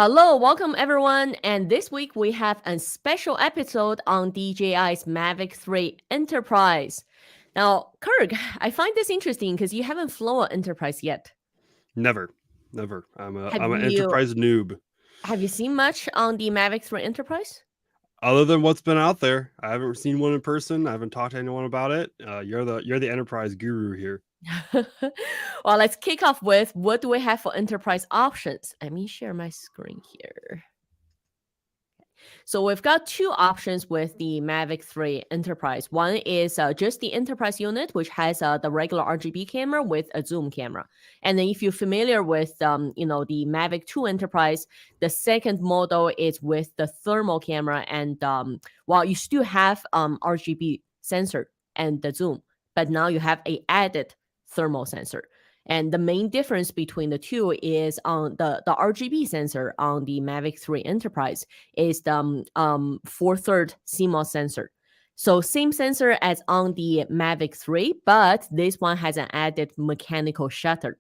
Hello, welcome everyone. And this week we have a special episode on DJI's Mavic 3 Enterprise. Now, Kirk, I find this interesting because you haven't flown an Enterprise yet. Never. I'm an you enterprise noob. have you seen much on the Mavic 3 Enterprise? Other than what's been out there, I haven't seen one in person. I haven't talked to anyone about it. You're the enterprise guru here. Well, let's kick off with what do we have for Enterprise options? Let me share my screen here. So we've got two options with the Mavic 3 Enterprise. One is just the Enterprise unit, which has the regular RGB camera with a zoom camera. And then if you're familiar with, the Mavic 2 Enterprise, the second model is with the thermal camera. And while you still have RGB sensor and the zoom, but now you have a added thermal sensor. And the main difference between the two is on the RGB sensor on the Mavic 3 Enterprise is the 4/3 CMOS sensor. So same sensor as on the Mavic 3, but this one has an added mechanical shutter,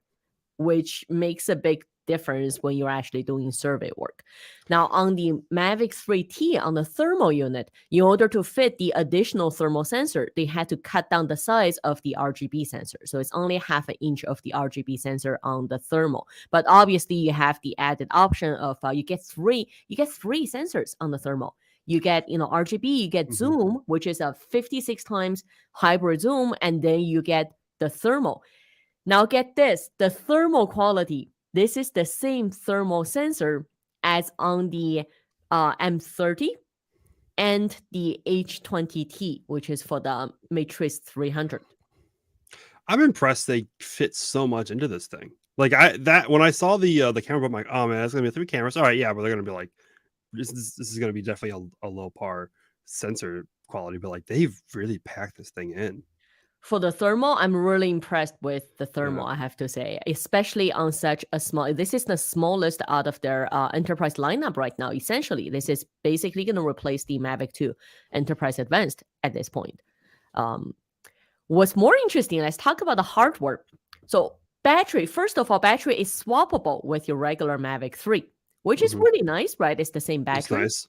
which makes a big difference when you're actually doing survey work. Now, on the Mavic 3T, on the thermal unit, in order to fit the additional thermal sensor, they had to cut down the size of the RGB sensor. So it's only 1/2 inch of the RGB sensor on the thermal. But obviously, you have the added option of you get three sensors on the thermal. You get, RGB, you get zoom, which is a 56 times hybrid zoom, and then you get the thermal. Now get this, the thermal quality. This is the same thermal sensor as on the M30 and the H20T, which is for the Matrix 300. I'm impressed they fit so much into this thing. Like when I saw the camera, I'm like, oh man, it's gonna be 3 cameras. All right, yeah, but they're gonna be like, this is gonna be definitely a low par sensor quality, but like they've really packed this thing in. For the thermal, I'm really impressed with the thermal, I have to say, especially on such a small, this is the smallest out of their Enterprise lineup right now. Essentially, this is basically going to replace the Mavic 2 Enterprise Advanced at this point. What's more interesting, let's talk about the hardware. So battery, first of all, battery is swappable with your regular Mavic 3, which is really nice, right? It's the same battery. It's nice.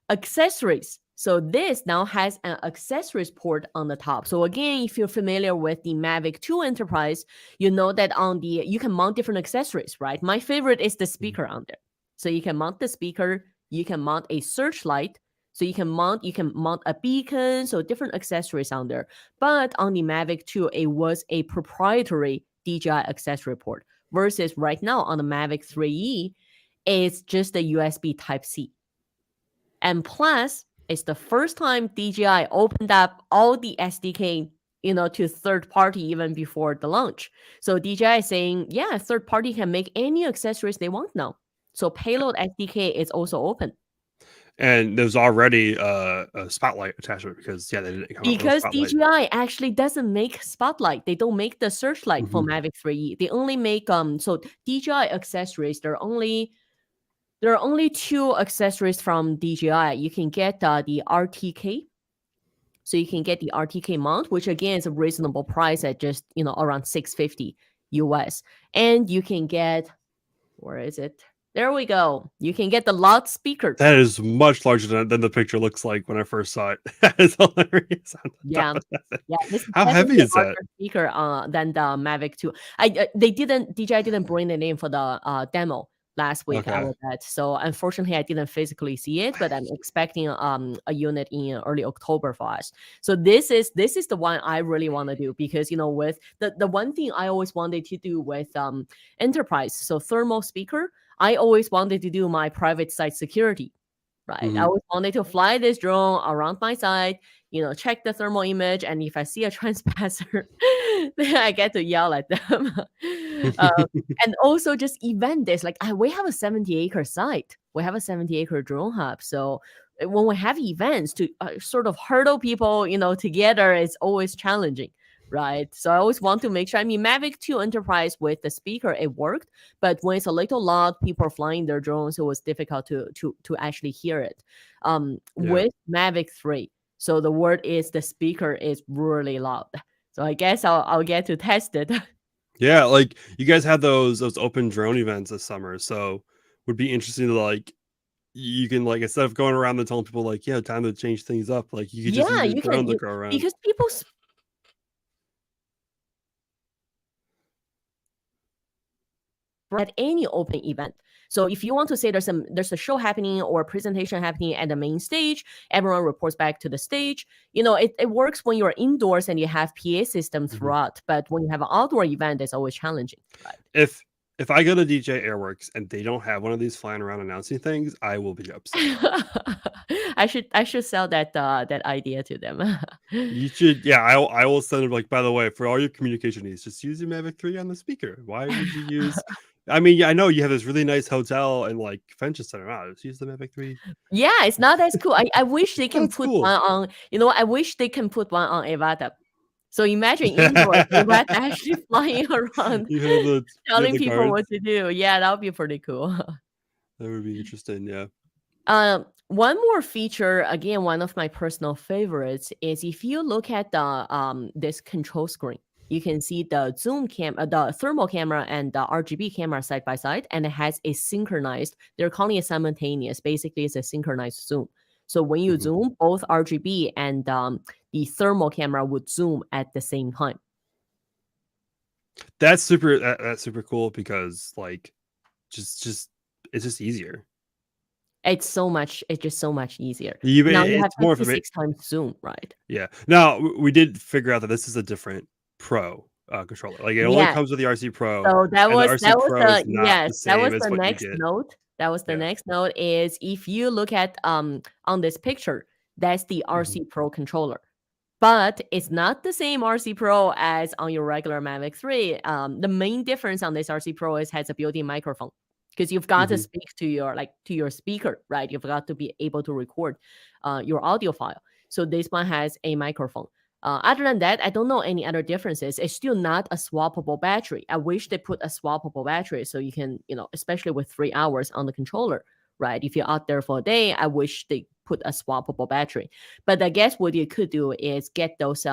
Accessories. So this now has an accessories port on the top. So again, if you're familiar with the Mavic 2 Enterprise, you know that you can mount different accessories, right? My favorite is the speaker on there. So you can mount the speaker, you can mount a searchlight, so you can mount a beacon, so different accessories on there. But on the Mavic 2, it was a proprietary DJI accessory port versus right now on the Mavic 3E, it's just a USB Type-C. And plus, it's the first time DJI opened up all the SDK, to third party even before the launch. So DJI is saying, yeah, third party can make any accessories they want now. So payload SDK is also open. And there's already a spotlight attachment because they didn't come because DJI actually doesn't make spotlight. They don't make the searchlight for Mavic 3E. They only make so DJI accessories. There are only 2 accessories from DJI. You can get the RTK. So you can get the RTK mount, which again is a reasonable price at just, around $650 US. And you can get, where is it? There we go. You can get the loudspeaker. That is much larger than the picture looks like when I first saw it. It's hilarious. Yeah. How heavy is that? Speaker than the Mavic 2. DJI didn't bring it in for the demo last week. I was at. So unfortunately, I didn't physically see it, but I'm expecting a unit in early October for us. So this is the one I really want to do because with the one thing I always wanted to do with Enterprise, so thermal speaker, I always wanted to do my private site security. Right. I always wanted to fly this drone around my site, check the thermal image. And if I see a trespasser, then I get to yell at them. And also just event this. Like we have a 70-acre site. We have a 70-acre drone hub. So when we have events to sort of hurdle people, together, it's always challenging. Right. So I always want to make sure. I mean, Mavic 2 Enterprise with the speaker, it worked. But when it's a little loud, people are flying their drones, it was difficult to actually hear it. With Mavic 3. So the word is the speaker is really loud. So I guess I'll get to test it. Yeah, like you guys had those open drone events this summer. So would be interesting to like. You can like instead of going around and telling people like, yeah, time to change things up, like you could just use your drone to go around. Because people at any open event. So if you want to say there's a show happening or a presentation happening at the main stage, everyone reports back to the stage. It works when you're indoors and you have PA system throughout, but when you have an outdoor event, it's always challenging, right? If I go to DJI Airworks and they don't have one of these flying around announcing things, I will be upset. I should sell that idea to them. You should, yeah. I will send them like, by the way, for all your communication needs, just use your Mavic 3 on the speaker. Why would you use? I mean, yeah, I know you have this really nice hotel and like Fenchurch Center. Just use the Mavic 3. Yeah, it's not as cool. I wish they can put cool. one on. I wish they can put one on Evata. So imagine indoors, Evata actually flying around, telling people guards. what to do. Yeah, that would be pretty cool. That would be interesting. Yeah. One more feature, again, one of my personal favorites is if you look at the this control screen, you can see the zoom the thermal camera and the RGB camera side by side, and it has a synchronized. They're calling it simultaneous. Basically, it's a synchronized zoom. So when you zoom, both RGB and the thermal camera would zoom at the same time. That's super cool because like, just it's just easier. It's just so much easier. Now you have more 56 times zoom, right? Yeah. Now we did figure out that this is a different Pro controller. Like it only comes with the RC Pro. So that was the next note. That was the next note is if you look at on this picture, that's the RC Pro controller. But it's not the same RC Pro as on your regular Mavic 3. The main difference on this RC Pro is has a built-in microphone. Because you've got to speak to your speaker, right? You've got to be able to record your audio file. So this one has a microphone. Other than that, I don't know any other differences. It's still not a swappable battery. I wish they put a swappable battery so you can, especially with 3 hours on the controller, right? If you're out there for a day, I wish they put a swappable battery. But I guess what you could do is get those,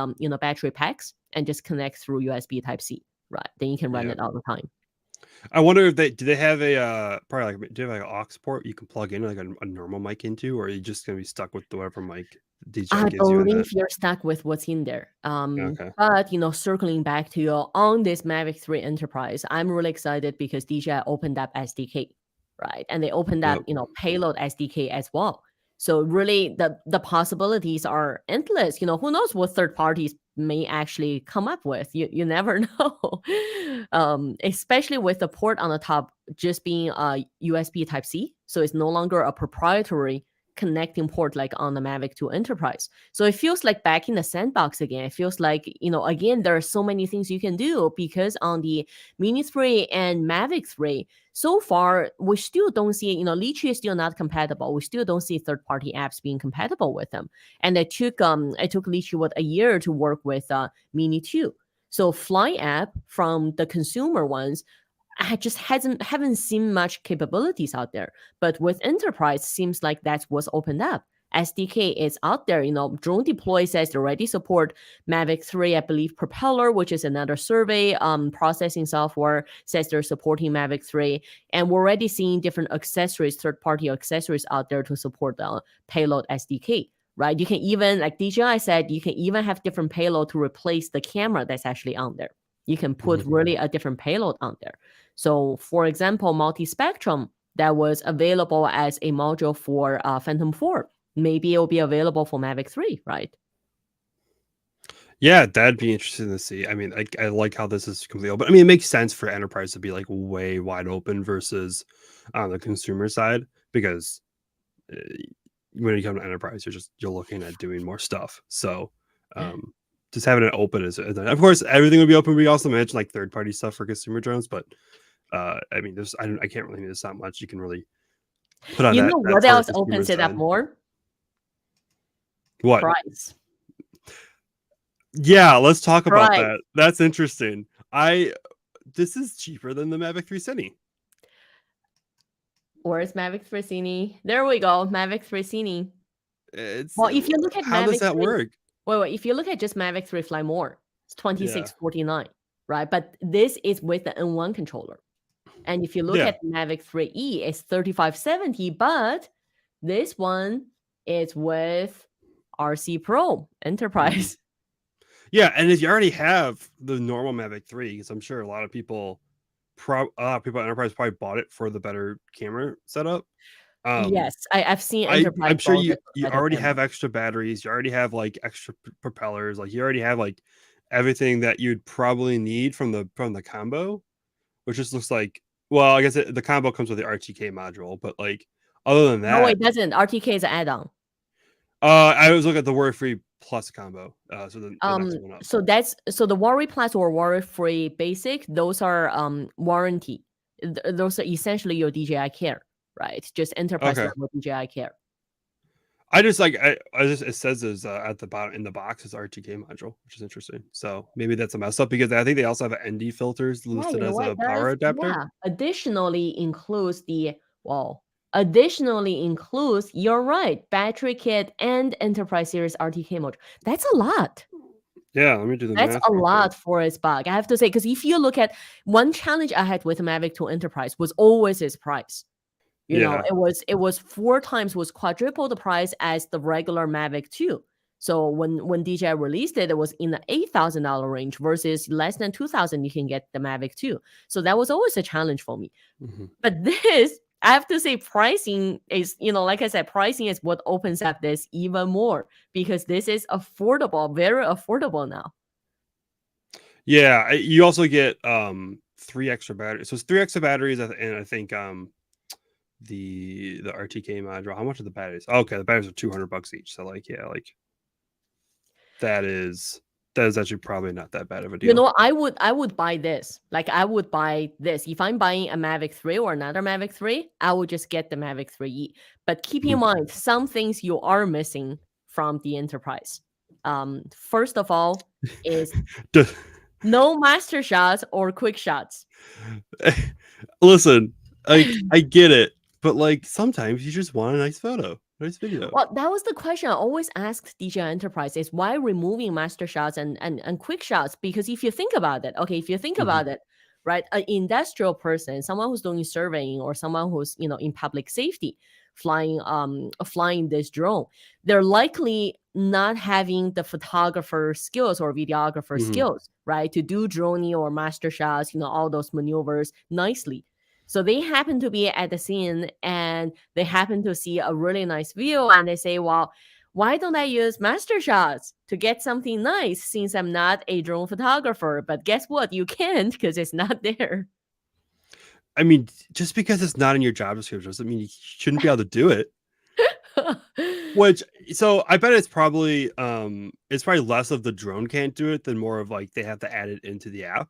battery packs and just connect through USB Type-C, right? Then you can run it all the time. I wonder if do they have a probably like, do they have like an aux port you can plug in like a normal mic into, or are you just gonna be stuck with whatever mic DJI gives you? I believe you're stuck with what's in there. But circling back to on this Mavic 3 Enterprise, I'm really excited because DJI opened up SDK, right? And they opened up payload SDK as well. So really the possibilities are endless. Who knows what third parties may actually come up with. You never know. Especially with the port on the top just being a USB Type-C. So it's no longer a proprietary connecting port like on the Mavic 2 Enterprise. So it feels like back in the sandbox again. It feels like, again, there are so many things you can do because on the Mini 3 and Mavic 3, so far, we still don't see, Litchi is still not compatible. We still don't see third-party apps being compatible with them. And it took Litchi a year to work with Mini 2. So Fly app from the consumer ones, I just haven't seen much capabilities out there. But with Enterprise, seems like that's what's opened up. SDK is out there. DroneDeploy says they already support Mavic 3, I believe Propeller, which is another survey processing software, says they're supporting Mavic 3. And we're already seeing different accessories, third-party accessories out there to support the payload SDK. Right? You can even, like DJI said, you can even have different payload to replace the camera that's actually on there. You can put really a different payload on there. So, for example, multi-spectrum that was available as a module for Phantom 4, maybe it will be available for Mavic 3, right? Yeah, that'd be interesting to see. I mean, I like how this is completely open. I mean, it makes sense for enterprise to be like way wide open versus on the consumer side because when you come to enterprise, you're looking at doing more stuff. So, just having it open is, of course, everything would be open. We also mentioned like third-party stuff for consumer drones, but I mean, I can't really there's not much you can really put on. What else opens it up more? What price? Yeah, let's talk about that. That's interesting. This is cheaper than the Mavic 3 Cine. Where's Mavic 3 Cine? There we go, Mavic 3 Cine. If you look at how does that work? Wait, if you look at just Mavic 3 Fly More, it's $26.49, right? But this is with the N1 controller. And if you look Yeah. at the Mavic 3E, it's 3570, but this one is with RC Pro Enterprise. Yeah, and if you already have the normal Mavic 3, because I'm sure a lot of people people at Enterprise probably bought it for the better camera setup. Yes, I've seen I'm Enterprise sure build you it for you better already camera. have extra batteries, you already have like extra propellers, like you already have like everything that you'd probably need from the combo, which just looks like, well, I guess the combo comes with the RTK module, but like other than No, that, it doesn't. RTK is an add-on. I was looking at the Warrior Free Plus combo, so the next one up. So the Worry Plus or Worry Free Basic, those are warranty. Those are essentially your DJI Care, right? Just enterprise Okay. level DJI Care. I just like I just it says is at the bottom in the box is RTK module, which is interesting. So maybe that's a mess up because I think they also have ND filters Yeah, listed you know as what a it power does? adapter. Yeah. Additionally includes, you're right, battery kit and Enterprise Series RTK module. That's a lot. Yeah, let me do the That's math a real quick. lot for its bug. I have to say, because if you look at one challenge I had with Mavic 2 Enterprise was always its price. You know, Yeah. it was 4 times, was quadruple the price as the regular Mavic 2. So when DJI released it, it was in the $8,000 range versus less than 2,000 you can get the Mavic 2. So that was always a challenge for me. Mm-hmm. But this, I have to say, pricing is, like I said, pricing is what opens up this even more because this is affordable, very affordable now. Yeah, you also get 3 extra batteries. So it's 3 extra batteries, and I think the RTK module. How much are the batteries? Okay, the batteries are $200 each. So like, yeah, like that is actually probably not that bad of a deal. I would buy this. Like I would buy this. If I'm buying a Mavic 3 or another Mavic 3, I would just get the Mavic 3E. But keep in mind some things you are missing from the Enterprise. First of all, is no master shots or quick shots. Listen, like I get it, but like sometimes you just want a nice photo, nice video. Well, that was the question I always asked DJI Enterprise is why removing master shots and quick shots? Because if you think about it, okay, if you think about it, right, an industrial person, someone who's doing surveying or someone who's in public safety, flying this drone, they're likely not having the photographer skills or videographer skills, right, to do droning or master shots, all those maneuvers nicely. So they happen to be at the scene and they happen to see a really nice view and they say, well, why don't I use master shots to get something nice since I'm not a drone photographer? But guess what? You can't because it's not there. I mean, just because it's not in your job description doesn't mean you shouldn't be able to do it. So I bet it's probably less of the drone can't do it than more of like they have to add it into the app.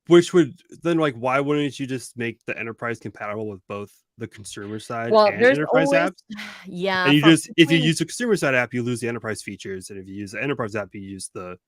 Which would then, like, why wouldn't you just make the Enterprise compatible with both the consumer side and There's Enterprise always, apps? yeah. And you just, if you use the consumer side app, you lose the Enterprise features, and if you use the Enterprise app, you use the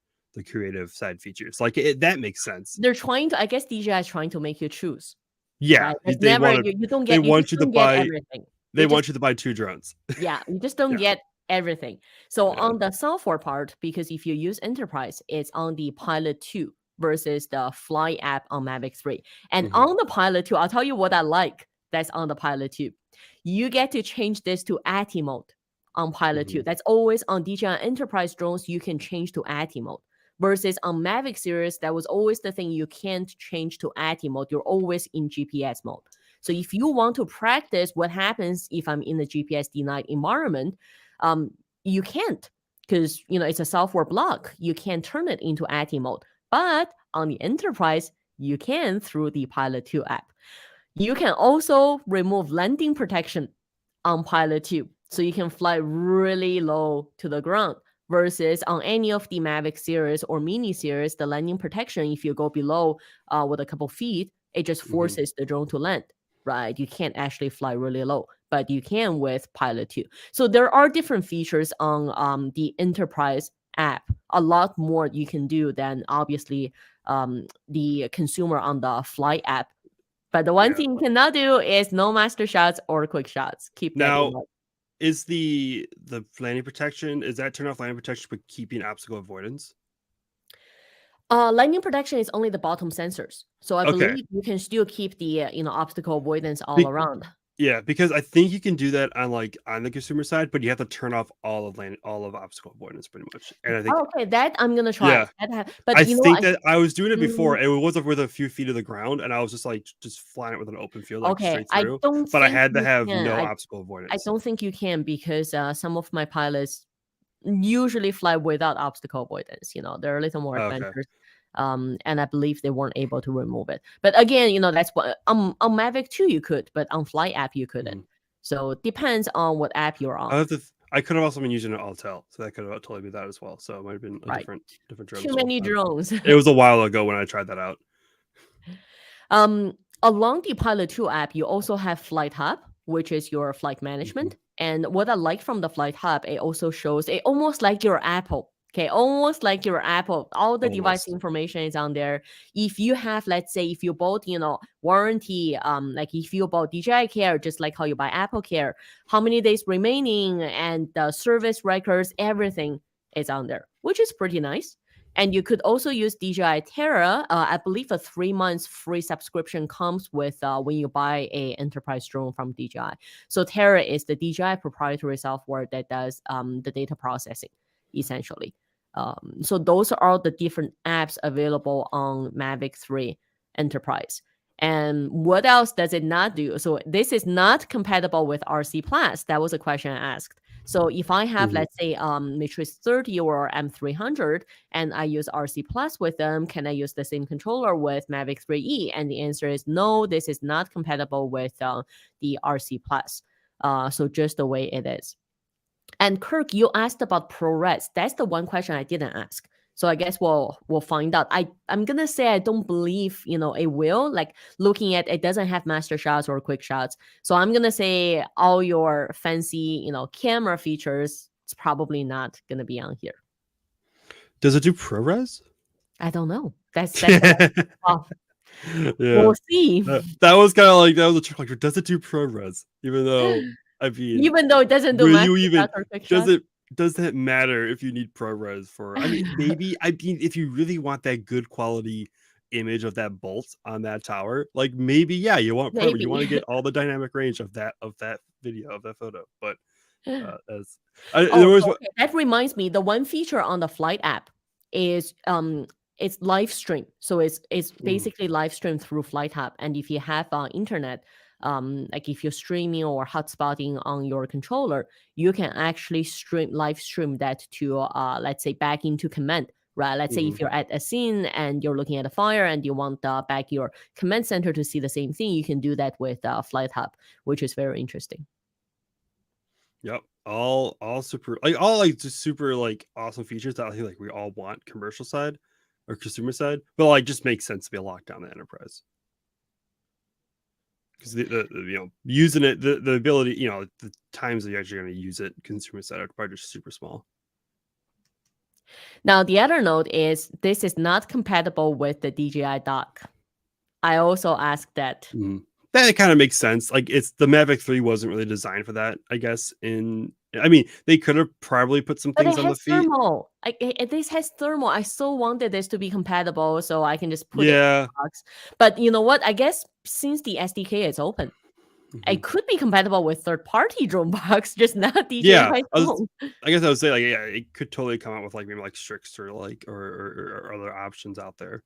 creative side features. Like that makes sense. They're trying to, I guess DJI is trying to make you choose. Yeah, right? they Never, want you don't they get, you want just you to don't get buy everything. they want you to buy 2 drones. Yeah, you just don't get everything. So Yeah. on the software part, because if you use Enterprise, it's on the Pilot 2 versus the Fly app on Mavic 3. And on the Pilot 2, I'll tell you what I like that's on the Pilot 2. You get to change this to ATI mode on Pilot 2. That's always on DJI Enterprise drones, you can change to ATI mode. Versus on Mavic series, that was always the thing, you can't change to ATI mode. You're always in GPS mode. So if you want to practice what happens if I'm in a GPS denied environment, you can't because it's a software block. You can't turn it into ATI mode. But on the Enterprise, you can through the Pilot 2 app. You can also remove landing protection on Pilot 2. So you can fly really low to the ground versus on any of the Mavic series or Mini series, the landing protection, if you go below with a couple feet, it just forces the drone to land, right? You can't actually fly really low, but you can with Pilot 2. So there are different features on the Enterprise app, a lot more you can do than obviously the consumer on the Fly app. But the one thing you cannot do is no master shots or quick shots. Keep that in mind. Is the landing protection, is that turn off landing protection but keeping obstacle avoidance? Lightning protection is only the bottom sensors, so I Okay. believe you can still keep the obstacle avoidance all around. Yeah, because I think you can do that on the consumer side, but you have to turn off all of obstacle avoidance pretty much. And I think Okay, that I'm gonna try. yeah, But I you know think what? that I was doing it before. It was with a few feet of the ground, and I was just flying it with an open field, like Okay, straight I through. don't But I think had to you have can. no obstacle I avoidance. don't think you can because some of my pilots usually fly without obstacle avoidance. They're a little more Okay. adventurous. And I believe they weren't able to remove it. But again, that's what on Mavic 2 you could, but on Flight app you couldn't. So it depends on what app you're on. I could have also been using an Altel, so that could have totally been that as well. So it might have been a different drone. Too many drones. It was a while ago when I tried that out. Along the Pilot 2 app, you also have Flight Hub, which is your flight management. And what I like from the Flight Hub, it also shows it almost like your Apple. Okay, almost like your Apple. All the device information is on there. If you have, let's say, if you bought, warranty, like if you bought DJI Care, just like how you buy Apple Care, how many days remaining and the service records, everything is on there, which is pretty nice. And you could also use DJI Terra. I believe a 3 months free subscription comes with when you buy a enterprise drone from DJI. So Terra is the DJI proprietary software that does the data processing, essentially. So those are all the different apps available on Mavic 3 Enterprise. And what else does it not do? So this is not compatible with RC Plus. That was a question I asked. So if I have, let's say, Matrix 30 or M300, and I use RC Plus with them, can I use the same controller with Mavic 3E? And the answer is no, this is not compatible with the RC Plus. So just the way it is. And Kirk, you asked about ProRes. That's the one question I didn't ask. So I guess we'll find out. I'm gonna say I don't believe it will. Like looking at it doesn't have master shots or quick shots. So I'm gonna say all your fancy camera features it's probably not gonna be on here. Does it do ProRes? I don't know. That's Yeah. We'll see. That was kind of like that was a trick. Like, does it do ProRes? Even though even though it doesn't do master shots or quick shots. Does that matter if you need ProRes for? I mean, maybe. I mean, if you really want that good quality image of that bolt on that tower, like maybe, yeah, you want ProRes. You want to get all the dynamic range of that video, of that photo. But that reminds me, the one feature on the Flight app is it's live stream. So it's basically live stream through Flight Hub. And if you have internet, like if you're streaming or hotspotting on your controller, you can actually live stream that to let's say back into command, right? Let's say if you're at a scene and you're looking at a fire and you want back your command center to see the same thing, you can do that with Flight Hub, which is very interesting. Yep, all super just super awesome features that I think we all want commercial side or consumer side, but just makes sense to be locked down the enterprise. Because the using it, the ability, the times that you're actually going to use it consumer side are probably just super small. Now the other note is this is not compatible with the DJI dock. I also asked that. That kind of makes sense. It's the Mavic 3 wasn't really designed for that, I guess. I mean, they could have probably put some things on the feet. Thermal. This has thermal. I so wanted this to be compatible so I can just put it in the box. But you know what? I guess since the SDK is open, it could be compatible with third-party drone box, just not DJI. Yeah, I guess I would say it could totally come out with maybe Strix or or other options out there.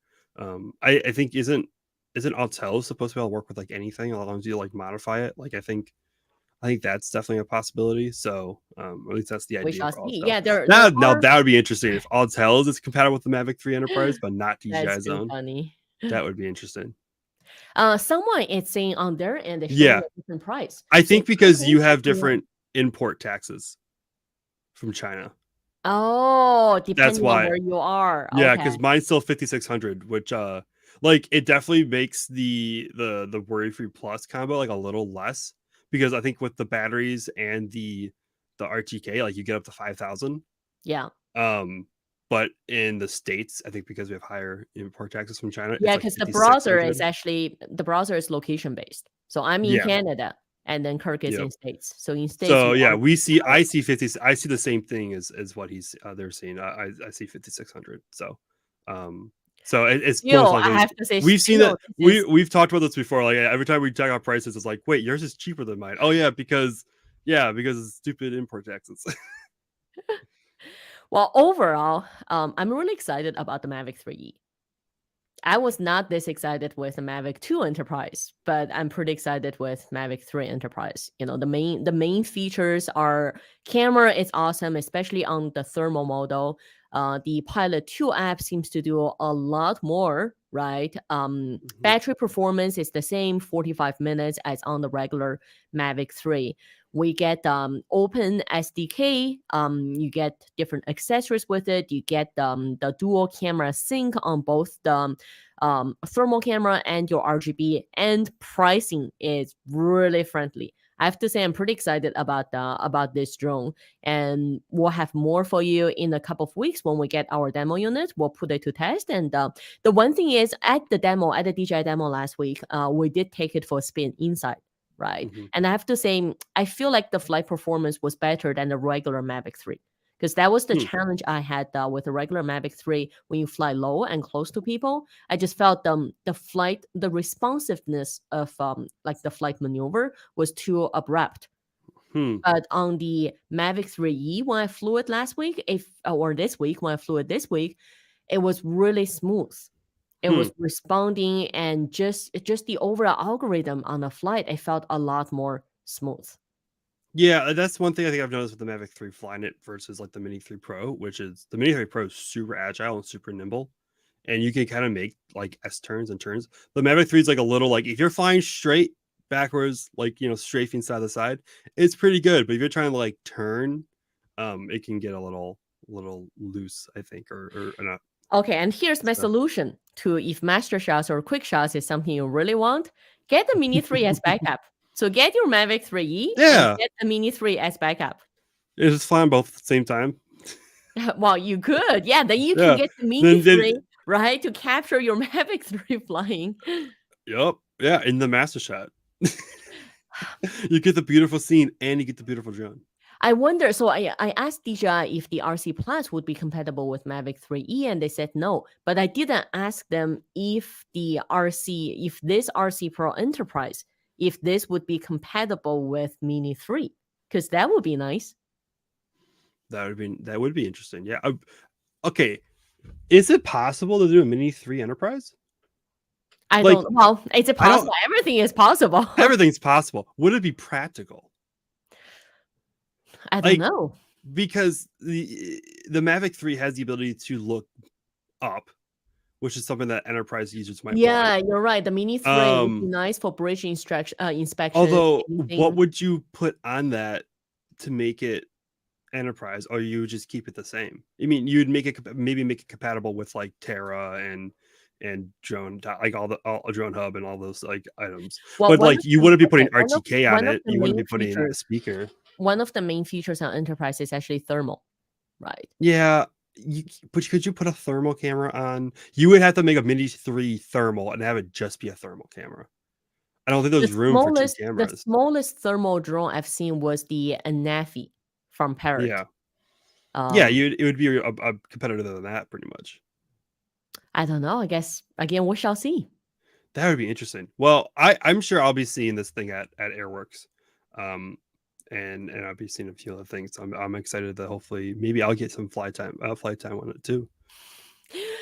I think isn't Autel supposed to be able to work with anything as long as you modify it? I think that's definitely a possibility. So at least that's the idea. Yeah, now that would be interesting if Autel is compatible with the Mavic 3 Enterprise, but not DJI's own. Funny. That would be interesting. Someone is saying on their end they show a different price. I think because you have different import taxes from China. Oh, depending that's why. on where you are. Yeah, because mine's still 5,600, which it definitely makes the worry-free plus combo a little less, because I think with the batteries and the RTK, you get up to 5,000. Yeah. But in the States, I think because we have higher import taxes from China. Yeah, because the browser is location based. So I'm in Canada, and then Kirk is in States. So in States. So I see 50. I see the same thing as what they're seeing. I see 5,600. So So it's most Still, I likely have to say, we've seen that. this is We've talked about this before. Like every time we check out prices, it's like, wait, yours is cheaper than mine. Oh yeah, because it's stupid import taxes. well, overall, I'm really excited about the Mavic 3E. I was not this excited with the Mavic 2 Enterprise, but I'm pretty excited with Mavic 3 Enterprise. You know, the main features are camera is awesome, especially on the thermal model. The Pilot 2 app seems to do a lot more, right? Battery performance is the same, 45 minutes as on the regular Mavic 3. We get open SDK. You get different accessories with it. You get the dual camera sync on both the thermal camera and your RGB, and pricing is really friendly. I have to say I'm pretty excited about this drone, and we'll have more for you in a couple of weeks when we get our demo unit. We'll put it to test, and the one thing is at the DJI demo last week, we did take it for a spin inside. Right. And I have to say, I feel like the flight performance was better than the regular Mavic 3. Because that was the challenge I had with the regular Mavic 3. When you fly low and close to people, I just felt the responsiveness of like the flight maneuver was too abrupt. But on the Mavic 3E, when I flew it last week, or this week, when I flew it this week, it was really smooth. It was responding, and just the overall algorithm on the flight, it felt a lot more smooth. Yeah, that's one thing I think I've noticed with the Mavic 3 flying it versus like the Mini 3 Pro, which is the Mini 3 Pro is super agile and super nimble, and you can kind of make like S turns and turns. The Mavic 3 is like a little like if you're flying straight backwards, like strafing side to side, it's pretty good. But if you're trying to like turn, it can get a little loose, I think, or not. Okay, and here's my solution to if master shots or quick shots is something you really want, get the Mini 3 as backup. So get your Mavic 3E and get the Mini 3 as backup. It's just flying both at the same time. Well, you could. Yeah, then you can get the Mini 3, right, to capture your Mavic 3 flying. Yep. Yeah, in the master shot. You get the beautiful scene and you get the beautiful drone. I wonder, so I asked DJI if the RC Plus would be compatible with Mavic 3E, and they said no. But I didn't ask them if this RC Pro Enterprise, if this would be compatible with Mini 3, because that would be nice. That would be interesting. Yeah. Okay. Is it possible to do a Mini 3 Enterprise? Well, is it possible? Everything is possible. Everything's possible. Would it be practical? I don't know. Because the Mavic 3 has the ability to look up, which is something that enterprise users might want. You're right. The Mini 3 would be nice for bridge inspection. Although, what would you put on that to make it enterprise, or you would just keep it the same? I mean, you'd make it compatible with like Terra and drone, like all drone hub and all those like items. Well, but like you wouldn't be putting RTK on it. You wouldn't be putting a speaker. One of the main features on Enterprise is actually thermal, right? Yeah. But could you put a thermal camera on? You would have to make a Mini 3 thermal and have it just be a thermal camera. I don't think there's room for two cameras. The smallest thermal drone I've seen was the Anafi from Parrot. Yeah. It would be a competitor than that, pretty much. I don't know. I guess, again, we shall see. That would be interesting. Well, I'm sure I'll be seeing this thing at Airworks. And I'll be seeing a few other things. I'm excited that hopefully maybe I'll get some flight time on it too.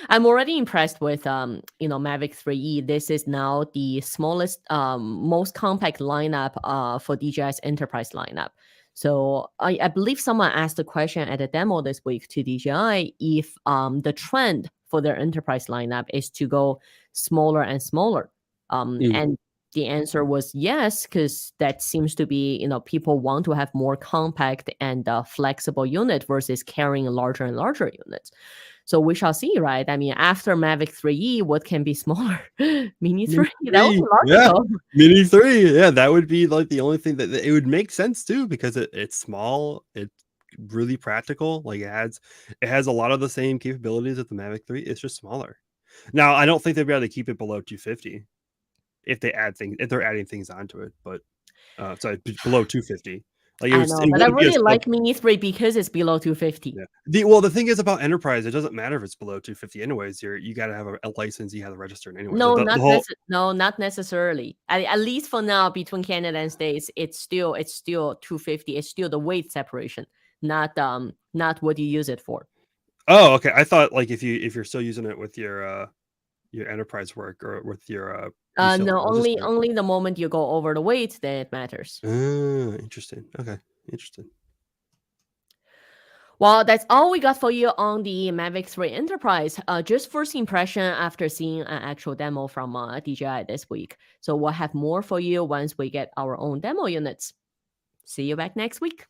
I'm already impressed with Mavic 3E. This is now the smallest, most compact lineup for DJI's Enterprise lineup. So I believe someone asked a question at a demo this week to DJI if the trend for their Enterprise lineup is to go smaller and smaller. And the answer was yes, because that seems to be, people want to have more compact and flexible unit versus carrying larger and larger units. So we shall see, right? I mean, after Mavic 3E, what can be smaller? Mini 3. That was logical. Yeah. Mini 3. Yeah, that would be like the only thing that it would make sense too, because it's small, it's really practical. Like it has a lot of the same capabilities of the Mavic 3. It's just smaller. Now, I don't think they'd be able to keep it below 250. If they're adding things onto it, but sorry, below 250. Like I know, but I really like Mini 3 because it's below 250. Yeah. The thing is about Enterprise, it doesn't matter if it's below 250 anyways. You got to have a license, you have to register it anyways. No, not necessarily. At least for now, between Canada and States, it's still 250. It's still the weight separation, not what you use it for. Oh, okay. I thought like if you're still using it with your Enterprise work or with your no, only the moment you go over the weight, then it matters. Interesting. Okay, interesting. Well, that's all we got for you on the Mavic 3 Enterprise. Just first impression after seeing an actual demo from DJI this week. So we'll have more for you once we get our own demo units. See you back next week.